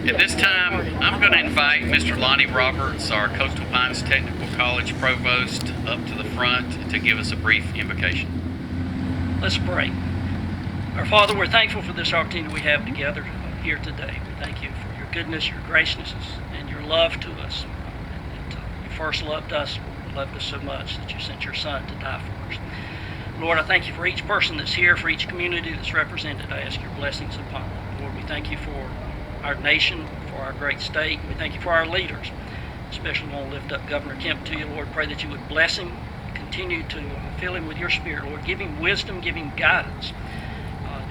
At this time, I'm going to invite Mr. Lonnie Roberts, our Coastal Pines Technical College Provost, up to the front to give us a brief invocation. Let's pray. Our Father, we're thankful for this opportunity we have together here today. We thank you for your goodness, your graciousness, and your love to us. And that you first loved us so much that you sent your Son to die for us. Lord, I thank you for each person that's here, for each community that's represented. I ask your blessings upon them. Lord, we thank you for our nation, for our great state. We thank you for our leaders. Especially want to lift up Governor Kemp to you, Lord. Pray that you would bless him, continue to fill him with your spirit, Lord. Give him wisdom, give him guidance.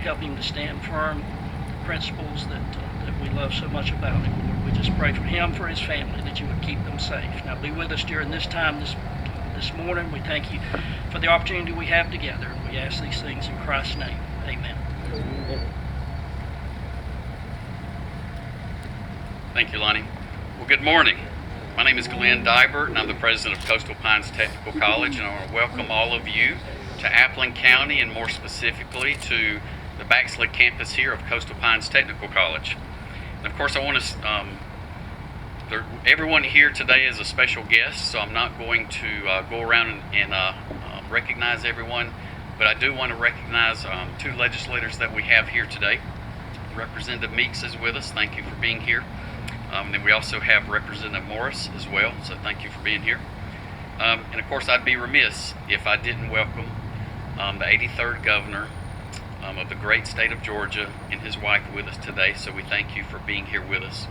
Help him to stand firm, the principles that we love so much about him, Lord. We just pray for him, for his family, that you would keep them safe. Now be with us during this time, this morning. We thank you for the opportunity we have together. We ask these things in Christ's name. Amen. Thank you, Lonnie. Well, good morning. My name is Glenn Dybert, and I'm the president of Coastal Pines Technical College, and I want to welcome all of you to Appling County, and more specifically to the Baxley campus here of Coastal Pines Technical College. And of course, I want to, everyone here today is a special guest, so I'm not going to go around and recognize everyone, but I do want to recognize two legislators that we have here today. Representative Meeks is with us. Thank you for being here. And we also have Representative Morris as well, so thank you for being here. And of course, I'd be remiss if I didn't welcome the 83rd governor of the great state of Georgia and his wife with us today, so we thank you for being here with us.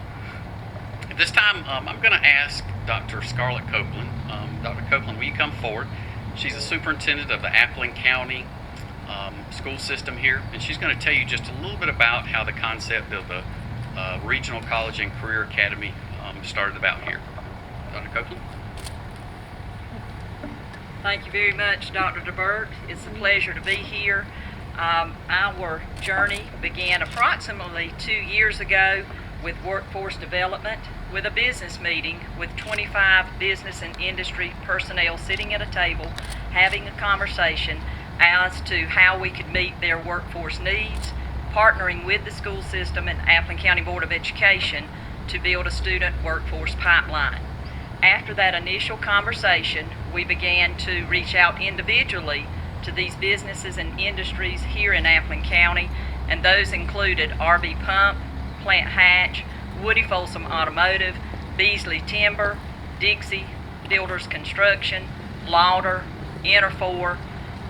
At this time, I'm going to ask Dr. Scarlett Copeland. Dr. Copeland, will you come forward? She's the superintendent of the Appling County school system here, and she's going to tell you just a little bit about how the concept of the Regional College and Career Academy started about here. Dr. Copeland? Thank you very much, Dr. DeBert. It's a pleasure to be here. Our journey began approximately 2 years ago with workforce development, with a business meeting with 25 business and industry personnel sitting at a table having a conversation as to how we could meet their workforce needs, partnering with the school system and Appling County Board of Education to build a student workforce pipeline. After that initial conversation, we began to reach out individually to these businesses and industries here in Appling County, and those included RB Pump, Plant Hatch, Woody Folsom Automotive, Beasley Timber, Dixie, Builders Construction, Lauder, Interfor,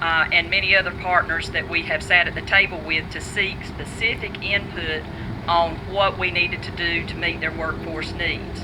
and many other partners that we have sat at the table with to seek specific input on what we needed to do to meet their workforce needs.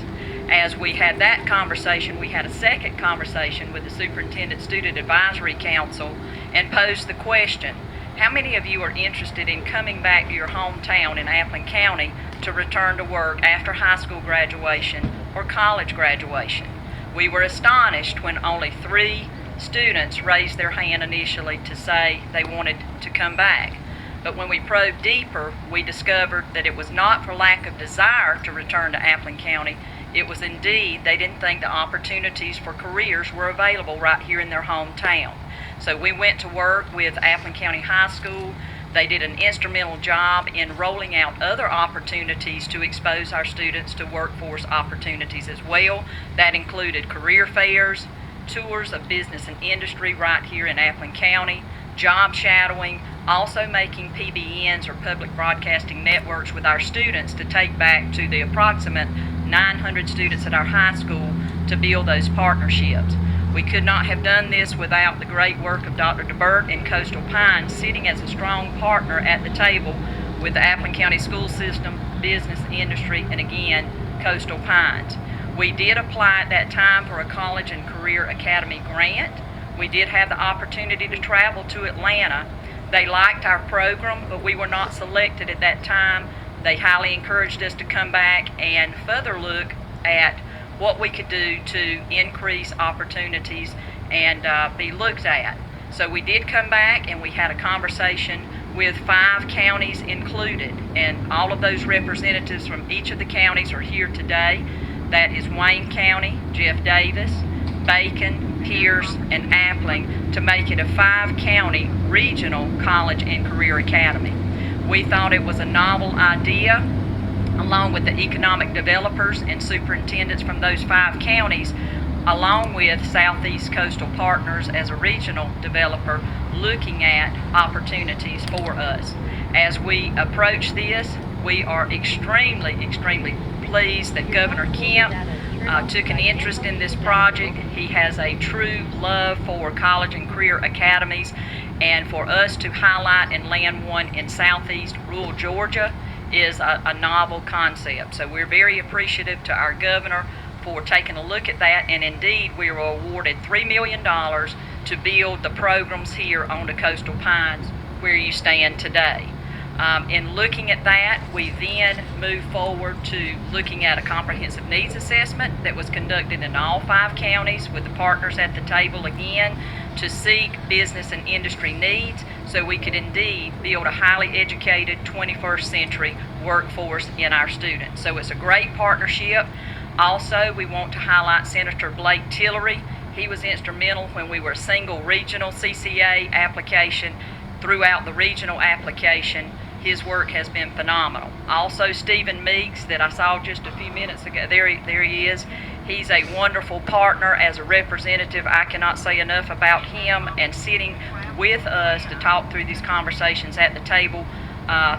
As we had that conversation, we had a second conversation with the Superintendent Student Advisory Council and posed the question, how many of you are interested in coming back to your hometown in Appling County to return to work after high school graduation or college graduation? We were astonished when only 3 students raised their hand initially to say they wanted to come back. But when we probed deeper, we discovered that it was not for lack of desire to return to Appling County. It was indeed they didn't think the opportunities for careers were available right here in their hometown. So we went to work with Appling County High School. They did an instrumental job in rolling out other opportunities to expose our students to workforce opportunities as well. That included career fairs, tours of business and industry right here in Appling County, job shadowing, also making PBNs or public broadcasting networks with our students to take back to the approximate 900 students at our high school to build those partnerships. We could not have done this without the great work of Dr. DeBert and Coastal Pines sitting as a strong partner at the table with the Appling County school system, business, industry, and again, Coastal Pines. We did apply at that time for a College and Career Academy grant. We did have the opportunity to travel to Atlanta. They liked our program, but we were not selected at that time. They highly encouraged us to come back and further look at what we could do to increase opportunities and be looked at. So we did come back and we had a conversation with 5 counties included, and all of those representatives from each of the counties are here today. That is Wayne County, Jeff Davis, Bacon, Pierce, and Appling, to make it a 5-county regional college and career academy. We thought it was a novel idea. along with the economic developers and superintendents from those 5 counties, along with Southeast Coastal Partners as a regional developer, looking at opportunities for us. As we approach this, we are extremely pleased that Governor Kemp took an interest in this project. He has a true love for college and career academies, and for us to highlight and land one in southeast rural Georgia is a novel concept. So we're very appreciative to our governor for taking a look at that, and indeed we were awarded $3 million to build the programs here on the Coastal Pines where you stand today. In looking at that, we then moved forward to looking at a comprehensive needs assessment that was conducted in all 5 counties with the partners at the table again to seek business and industry needs so we could indeed build a highly educated 21st century workforce in our students. So it's a great partnership. Also, we want to highlight Senator Blake Tillery. He was instrumental when we were a single regional CCA application. Throughout the regional application, his work has been phenomenal. Also, Stephen Meeks, that I saw just a few minutes ago, there he is. He's a wonderful partner as a representative. I cannot say enough about him, and sitting with us to talk through these conversations at the table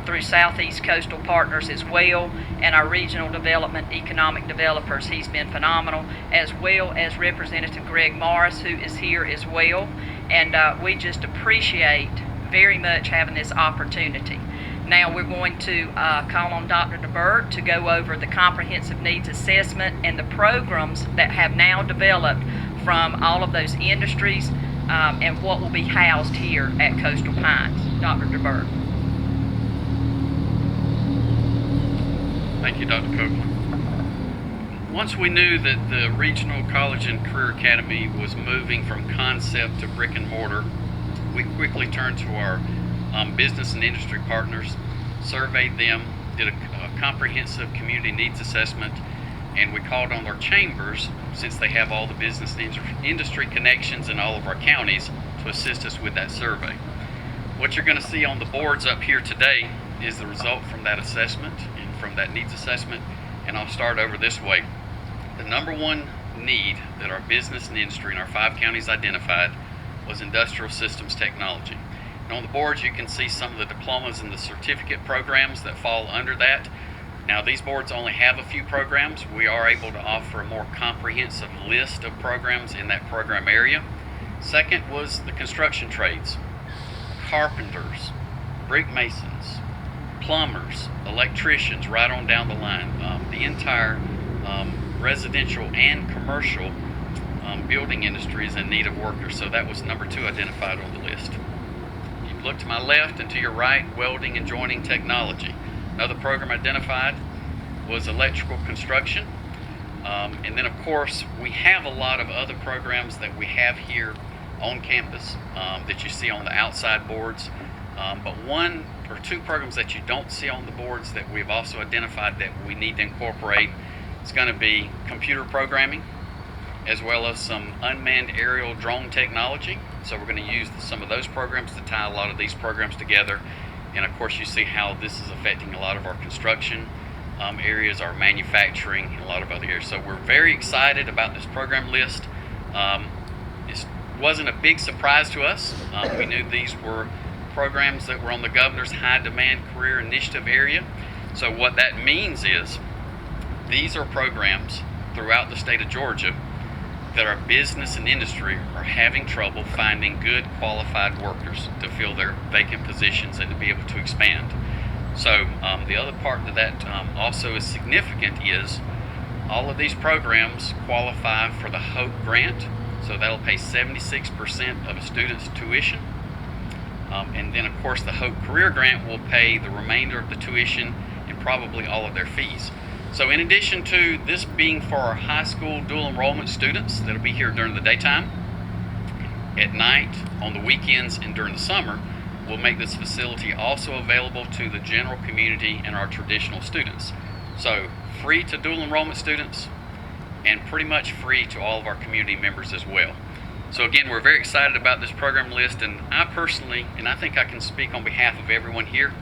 through Southeast Coastal Partners as well, and our regional development economic developers. He's been phenomenal, as well as Representative Greg Morris, who is here as well. And we just appreciate very much having this opportunity. Now we're going to call on Dr. DeBert to go over the comprehensive needs assessment and the programs that have now developed from all of those industries and what will be housed here at Coastal Pines. Dr. DeBert. Thank you, Dr. Copeland. Once we knew that the Regional College and Career Academy was moving from concept to brick and mortar, we quickly turned to our business and industry partners, surveyed them, did a comprehensive community needs assessment, and we called on their chambers, since they have all the business and industry connections in all of our counties, to assist us with that survey. What you're going to see on the boards up here today is the result from that assessment and from that needs assessment, and I'll start over this way. The number one need that our business and industry in our 5 counties identified was industrial systems technology. And on the boards you can see some of the diplomas and the certificate programs that fall under that. Now these boards only have a few programs. We are able to offer a more comprehensive list of programs in that program area. Second was the construction trades, carpenters, brick masons, plumbers, electricians, right on down the line. The entire residential and commercial building industry is in need of workers, so that was number 2 identified on the list. You look to my left and to your right, welding and joining technology. Another program identified was electrical construction. And then of course we have a lot of other programs that we have here on campus that you see on the outside boards. But 1 or 2 programs that you don't see on the boards that we've also identified that we need to incorporate is going to be computer programming, as well as some unmanned aerial drone technology. So we're going to use some of those programs to tie a lot of these programs together. And of course you see how this is affecting a lot of our construction areas, our manufacturing, and a lot of other areas. So we're very excited about this program list. It wasn't a big surprise to us. We knew these were programs that were on the governor's high demand career initiative area. So what that means is these are programs throughout the state of Georgia that our business and industry are having trouble finding good qualified workers to fill their vacant positions and to be able to expand. So the other part of that also is significant is all of these programs qualify for the HOPE grant, so that'll pay 76% of a student's tuition. And then of course the HOPE career grant will pay the remainder of the tuition and probably all of their fees. So in addition to this being for our high school dual enrollment students that'll be here during the daytime, at night, on the weekends, and during the summer, we'll make this facility also available to the general community and our traditional students. So free to dual enrollment students and pretty much free to all of our community members as well. So again, we're very excited about this program list, and I personally, and I think I can speak on behalf of everyone here,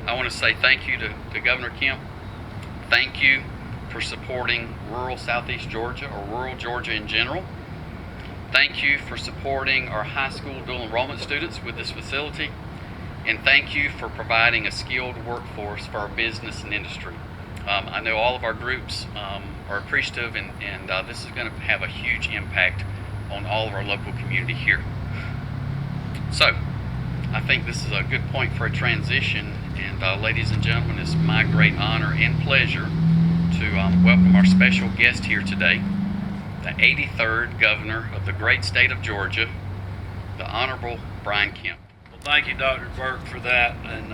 I want to say thank you to Governor Kemp Thank you for supporting rural Southeast Georgia or rural Georgia in general. Thank you for supporting our high school dual enrollment students with this facility. And thank you for providing a skilled workforce for our business and industry. I know all of our groups are appreciative, and this is going to have a huge impact on all of our local community here. So, I think this is a good point for a transition, and ladies and gentlemen, it's my great honor and pleasure to welcome our special guest here today, the 83rd Governor of the great state of Georgia, the Honorable Brian Kemp. Well, thank you, Dr. Burke, for that, and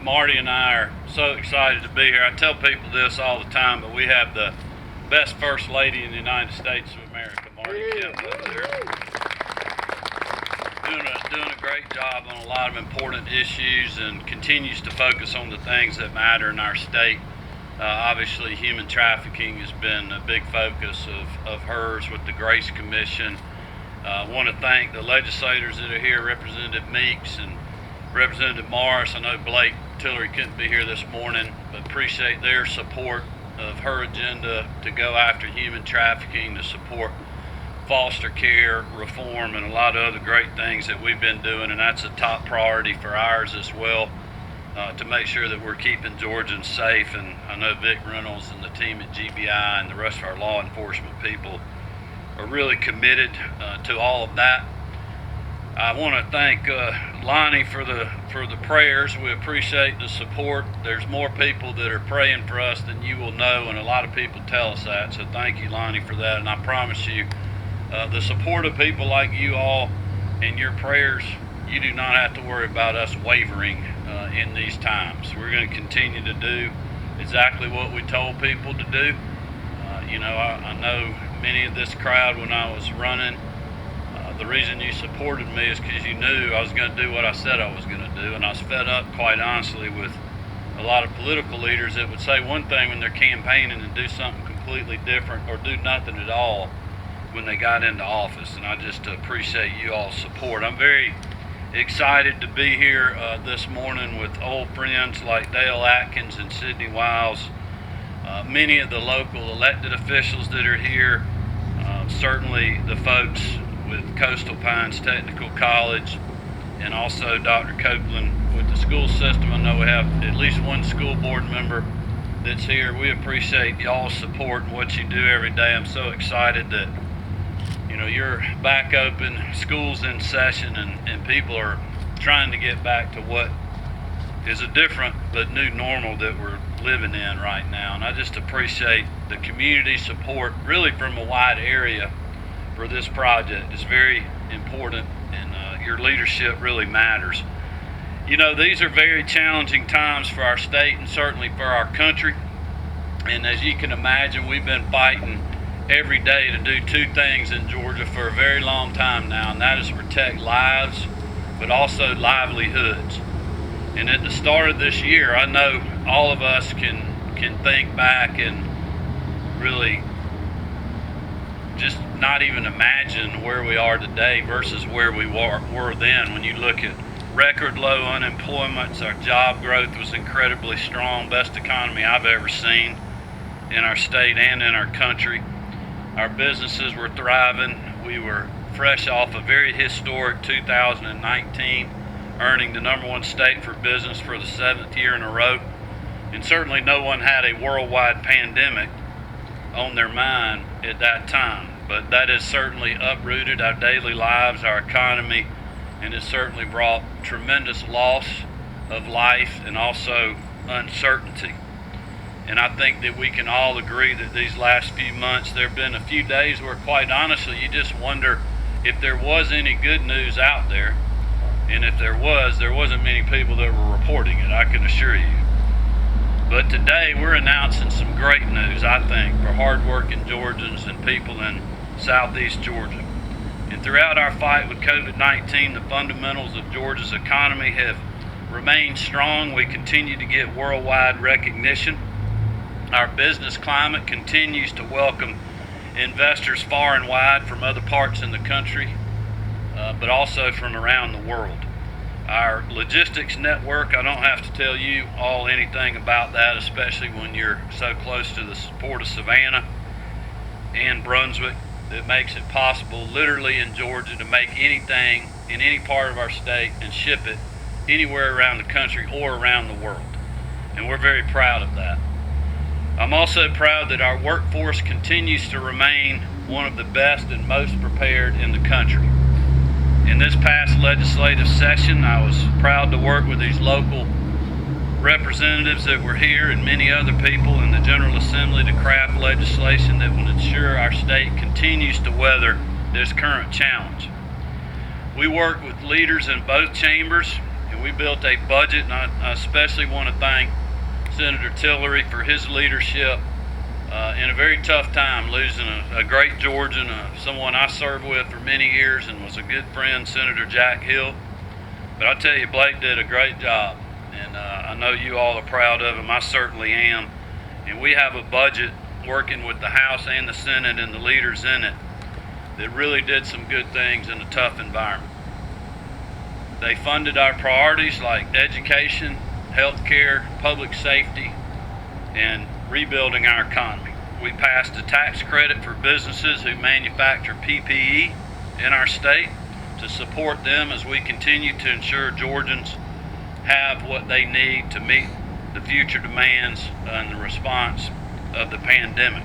Marty and I are so excited to be here. I tell people this all the time, but we have the best First Lady in the United States of America, Marty Kemp, up there. Doing a great job on a lot of important issues and continues to focus on the things that matter in our state. Obviously, human trafficking has been a big focus of hers with the Grace Commission. I want to thank the legislators that are here, Representative Meeks and Representative Morris. I know Blake Tillery couldn't be here this morning, but appreciate their support of her agenda to go after human trafficking, to support foster care reform, and a lot of other great things that we've been doing, and that's a top priority for ours as well, to make sure that we're keeping Georgians safe. And I know Vic Reynolds and the team at GBI and the rest of our law enforcement people are really committed to all of that. I want to thank Lonnie for the prayers. We appreciate the support. There's more people that are praying for us than you will know, and a lot of people tell us that, so thank you, Lonnie, for that. And I promise you, the support of people like you all and your prayers, you do not have to worry about us wavering in these times. We're going to continue to do exactly what we told people to do. I know many of this crowd, when I was running, the reason you supported me is because you knew I was going to do what I said I was going to do, and I was fed up, quite honestly, with a lot of political leaders that would say one thing when they're campaigning and do something completely different or do nothing at all when they got into office. And I just appreciate you all's support. I'm very excited to be here this morning with old friends like Dale Atkins and Sidney Wiles, many of the local elected officials that are here, certainly the folks with Coastal Pines Technical College, and also Dr. Copeland with the school system. I know we have at least one school board member that's here. We appreciate y'all's support and what you do every day. I'm so excited that you're back open, school's in session, and people are trying to get back to what is a different but new normal that we're living in right now. And I just appreciate the community support really from a wide area for this project. It's very important, and your leadership really matters. These are very challenging times for our state and certainly for our country. And as you can imagine, we've been fighting every day to do two things in Georgia for a very long time now, and that is protect lives, but also livelihoods. And at the start of this year, I know all of us can think back and really just not even imagine where we are today versus where we were then. When you look at record low unemployment, our job growth was incredibly strong, best economy I've ever seen in our state and in our country. Our businesses were thriving. We were fresh off a very historic 2019, earning the #1 state for business for the 7th year in a row. And certainly no one had a worldwide pandemic on their mind at that time. But that has certainly uprooted our daily lives, our economy, and has certainly brought tremendous loss of life and also uncertainty. And I think that we can all agree that these last few months, there have been a few days where, quite honestly, you just wonder if there was any good news out there. And if there wasn't many people that were reporting it, I can assure you. But today, we're announcing some great news, I think, for hardworking Georgians and people in Southeast Georgia. And throughout our fight with COVID-19, the fundamentals of Georgia's economy have remained strong. We continue to get worldwide recognition. Our business climate continues to welcome investors far and wide from other parts in the country, but also from around the world. Our logistics network, I don't have to tell you all anything about that, especially when you're so close to the port of Savannah and Brunswick. That makes it possible literally in Georgia to make anything in any part of our state and ship it anywhere around the country or around the world. And we're very proud of that. I'm also proud that our workforce continues to remain one of the best and most prepared in the country. In this past legislative session, I was proud to work with these local representatives that were here and many other people in the General Assembly to craft legislation that will ensure our state continues to weather this current challenge. We work with leaders in both chambers, and we built a budget, and I especially want to thank Senator Tillery for his leadership in a very tough time, losing a great Georgian, someone I served with for many years and was a good friend, Senator Jack Hill. But I tell you, Blake did a great job, and I know you all are proud of him. I certainly am. And we have a budget working with the House and the Senate and the leaders in it that really did some good things in a tough environment. They funded our priorities like education, healthcare, public safety, and rebuilding our economy. We passed a tax credit for businesses who manufacture PPE in our state to support them as we continue to ensure Georgians have what they need to meet the future demands and the response of the pandemic.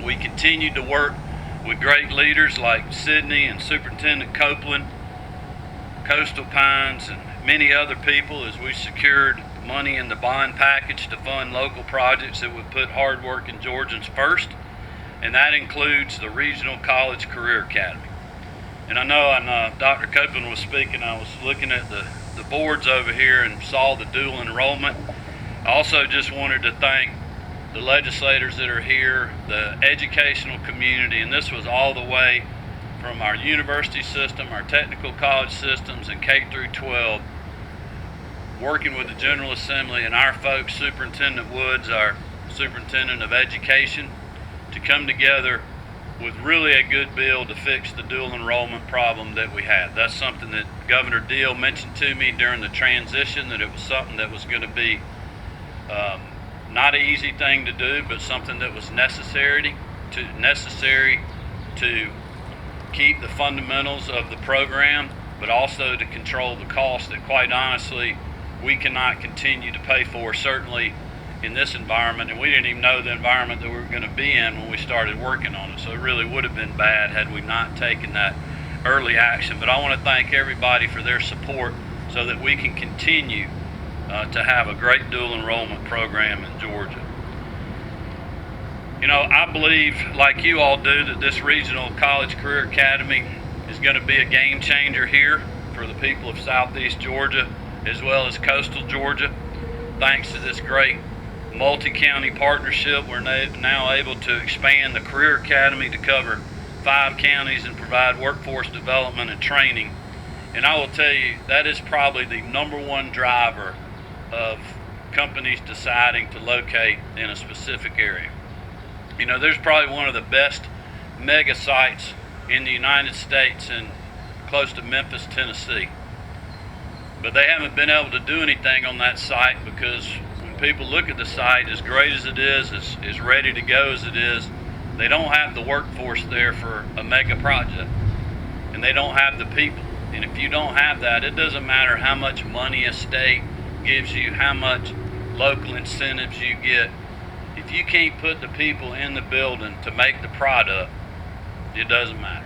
We continue to work with great leaders like Sydney and Superintendent Copeland, Coastal Pines, and many other people as we secured money in the bond package to fund local projects that would put hard-working Georgians first, and that includes the Regional College Career Academy. And I know when Dr. Copeland was speaking, I was looking at the boards over here and saw the dual enrollment. I also just wanted to thank the legislators that are here, the educational community, and this was all the way from our university system, our technical college systems, and K through 12, working with the General Assembly and our folks, Superintendent Woods, our Superintendent of Education, to come together with really a good bill to fix the dual enrollment problem that we had. That's something that Governor Deal mentioned to me during the transition, that it was something that was going to be not an easy thing to do, but something that was necessary to keep the fundamentals of the program, but also to control the cost that, quite honestly, we cannot continue to pay for, certainly in this environment, and we didn't even know the environment that we were going to be in when we started working on it. So it really would have been bad had we not taken that early action. But I want to thank everybody for their support so that we can continue to have a great dual enrollment program in Georgia. You know, I believe, like you all do, that this Regional College Career Academy is going to be a game changer here for the people of Southeast Georgia as well as coastal Georgia. Thanks to this great multi-county partnership, we're now able to expand the Career Academy to cover 5 counties and provide workforce development and training. And I will tell you, that is probably the #1 driver of companies deciding to locate in a specific area. You know, there's probably one of the best mega sites in the United States in close to Memphis, Tennessee. But they haven't been able to do anything on that site because when people look at the site, as great as it is, as ready to go as it is, they don't have the workforce there for a mega project. And they don't have the people. And if you don't have that, it doesn't matter how much money a state gives you, how much local incentives you get. If you can't put the people in the building to make the product, it doesn't matter.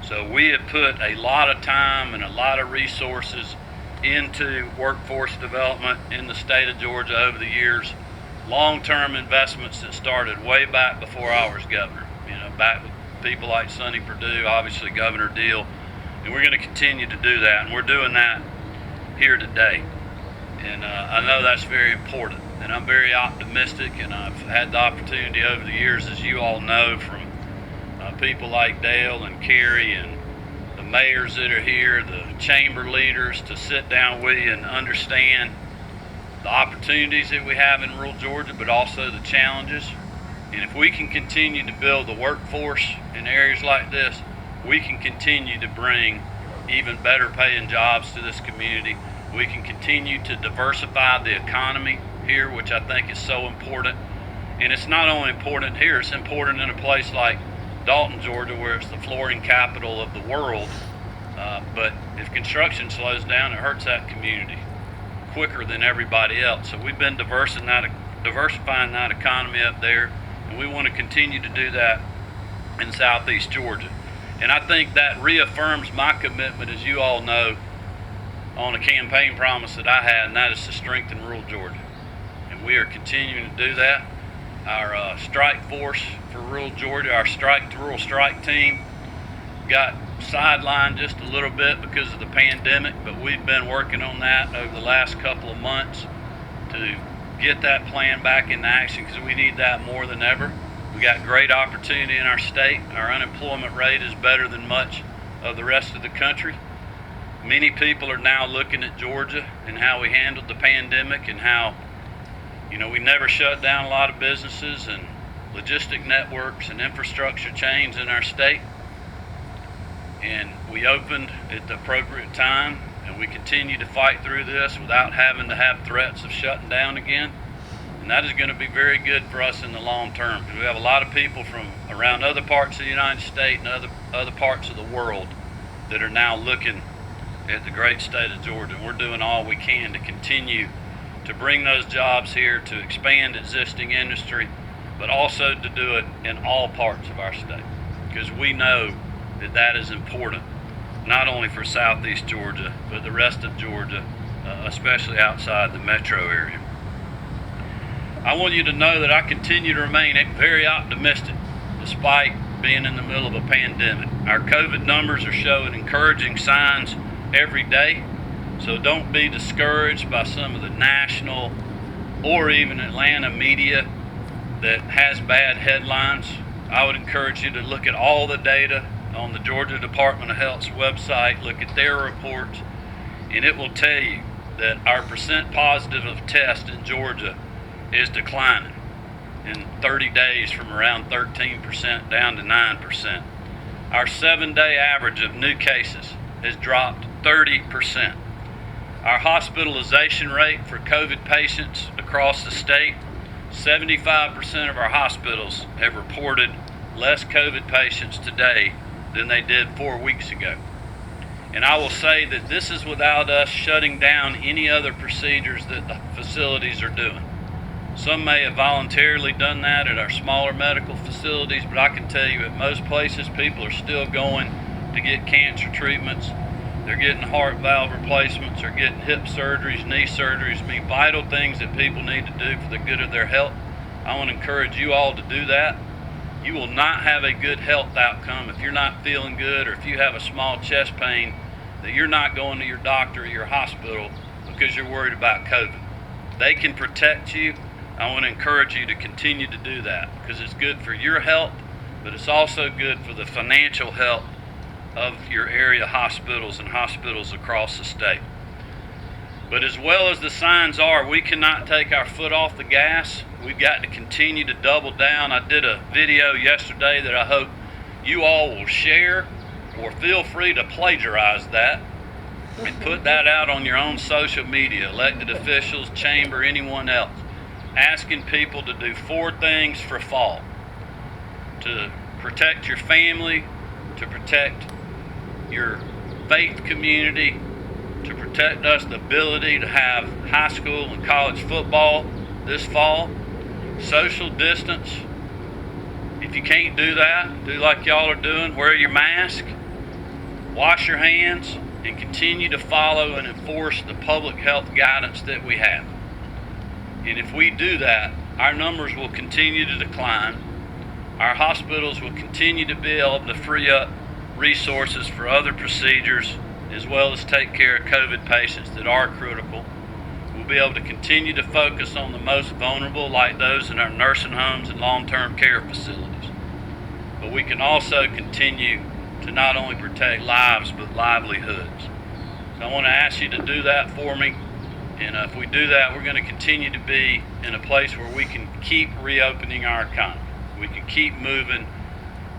So we have put a lot of time and a lot of resources into workforce development in the state of Georgia over the years. Long-term investments that started way back before I was governor. You know, back with people like Sonny Perdue, obviously Governor Deal, and we're going to continue to do that, and we're doing that here today. And I know that's very important, and I'm very optimistic, and I've had the opportunity over the years, as you all know, from people like Dale and Kerry and the mayors that are here, the chamber leaders, to sit down with you and understand the opportunities that we have in rural Georgia, but also the challenges. And if we can continue to build the workforce in areas like this, we can continue to bring even better paying jobs to this community. We can continue to diversify the economy here, which I think is so important. And it's not only important here, it's important in a place like Dalton, Georgia, where it's the flooring capital of the world. But if construction slows down, it hurts that community quicker than everybody else. So we've been diversifying that economy up there, and we want to continue to do that in southeast Georgia. And I think that reaffirms my commitment, as you all know, on a campaign promise that I had, and that is to strengthen rural Georgia. And we are continuing to do that. Our strike force for rural Georgia, our rural strike team, got sidelined just a little bit because of the pandemic, but we've been working on that over the last couple of months to get that plan back into action, because we need that more than ever. We got great opportunity in our state. Our unemployment rate is better than much of the rest of the country. Many people are now looking at Georgia and how we handled the pandemic, and how, we never shut down a lot of businesses and logistic networks and infrastructure chains in our state. And we opened at the appropriate time, and we continue to fight through this without having to have threats of shutting down again. And that is going to be very good for us in the long term, because we have a lot of people from around other parts of the United States and other parts of the world that are now looking at the great state of Georgia. And we're doing all we can to continue to bring those jobs here, to expand existing industry, but also to do it in all parts of our state, because we know that that is important, not only for southeast Georgia, but the rest of Georgia, especially outside the metro area. I want you to know that I continue to remain very optimistic despite being in the middle of a pandemic. Our COVID numbers are showing encouraging signs every day, so don't be discouraged by some of the national or even Atlanta media that has bad headlines. I would encourage you to look at all the data on the Georgia Department of Health's website, look at their reports, and it will tell you that our percent positive of test in Georgia is declining in 30 days from around 13% down to 9%. Our 7-day average of new cases has dropped 30%. Our hospitalization rate for COVID patients across the state, 75% of our hospitals have reported less COVID patients today than they did 4 weeks ago. And I will say that this is without us shutting down any other procedures that the facilities are doing. Some may have voluntarily done that at our smaller medical facilities, but I can tell you at most places people are still going to get cancer treatments. They're getting heart valve replacements, they're getting hip surgeries, knee surgeries, vital things that people need to do for the good of their health. I want to encourage you all to do that. You will not have a good health outcome if you're not feeling good, or if you have a small chest pain, that you're not going to your doctor or your hospital because you're worried about COVID. They can protect you. I want to encourage you to continue to do that, because it's good for your health, but it's also good for the financial health of your area hospitals and hospitals across the state. But as well as the signs are, we cannot take our foot off the gas. We've got to continue to double down. I did a video yesterday that I hope you all will share, or feel free to plagiarize that and put that out on your own social media, elected officials, chamber, anyone else, asking people to do 4 things for fall: to protect your family, to protect your faith community, to protect us the ability to have high school and college football this fall. Social distance. If you can't do that, do like y'all are doing, wear your mask, wash your hands, and continue to follow and enforce the public health guidance that we have. And if we do that, our numbers will continue to decline. Our hospitals will continue to be able to free up resources for other procedures, as well as take care of COVID patients that are critical. We'll be able to continue to focus on the most vulnerable, like those in our nursing homes and long-term care facilities. But we can also continue to not only protect lives, but livelihoods. So I want to ask you to do that for me. And if we do that, we're going to continue to be in a place where we can keep reopening our economy. We can keep moving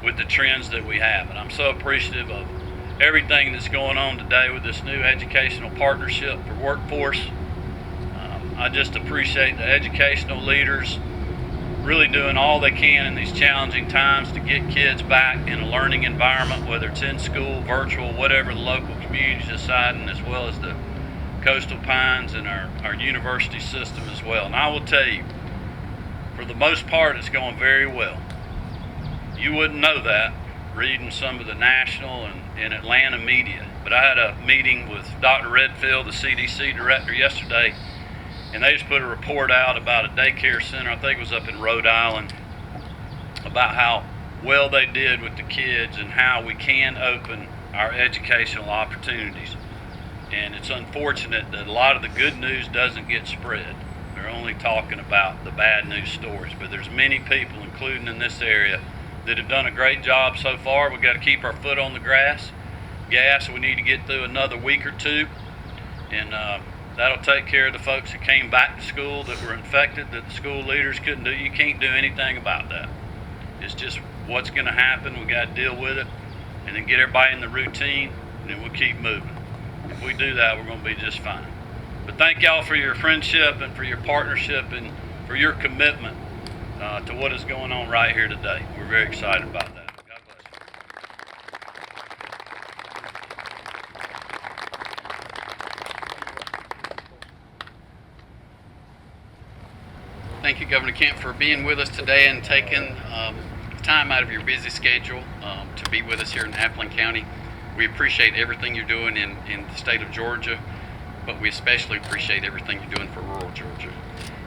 with the trends that we have. And I'm so appreciative of everything that's going on today with this new educational partnership for workforce. I just appreciate the educational leaders really doing all they can in these challenging times to get kids back in a learning environment, whether it's in school, virtual, whatever the local community's deciding, as well as the Coastal Pines and our university system as well. And I will tell you, for the most part, it's going very well. You wouldn't know that reading some of the national and Atlanta media. But I had a meeting with Dr. Redfield, the CDC director, yesterday, and they just put a report out about a daycare center, I think it was up in Rhode Island, about how well they did with the kids and how we can open our educational opportunities. And it's unfortunate that a lot of the good news doesn't get spread. They're only talking about the bad news stories. But there's many people, including in this area, that have done a great job so far. We've got to keep our foot on the gas. We need to get through another week or two. And that'll take care of the folks that came back to school that were infected, that the school leaders couldn't do. You can't do anything about that. It's just what's going to happen. We got to deal with it and then get everybody in the routine, and then we'll keep moving. If we do that, we're going to be just fine. But thank y'all for your friendship and for your partnership and for your commitment to what is going on right here today. We're very excited about that. God bless you. Thank you, Governor Kemp, for being with us today and taking time out of your busy schedule to be with us here in Appling County. We appreciate everything you're doing in the state of Georgia, but we especially appreciate everything you're doing for rural Georgia.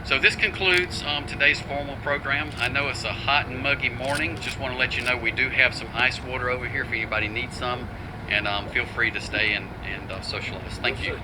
So this concludes today's formal program. I know it's a hot and muggy morning. Just want to let you know we do have some ice water over here if anybody needs some, and feel free to stay and socialize. Thank you.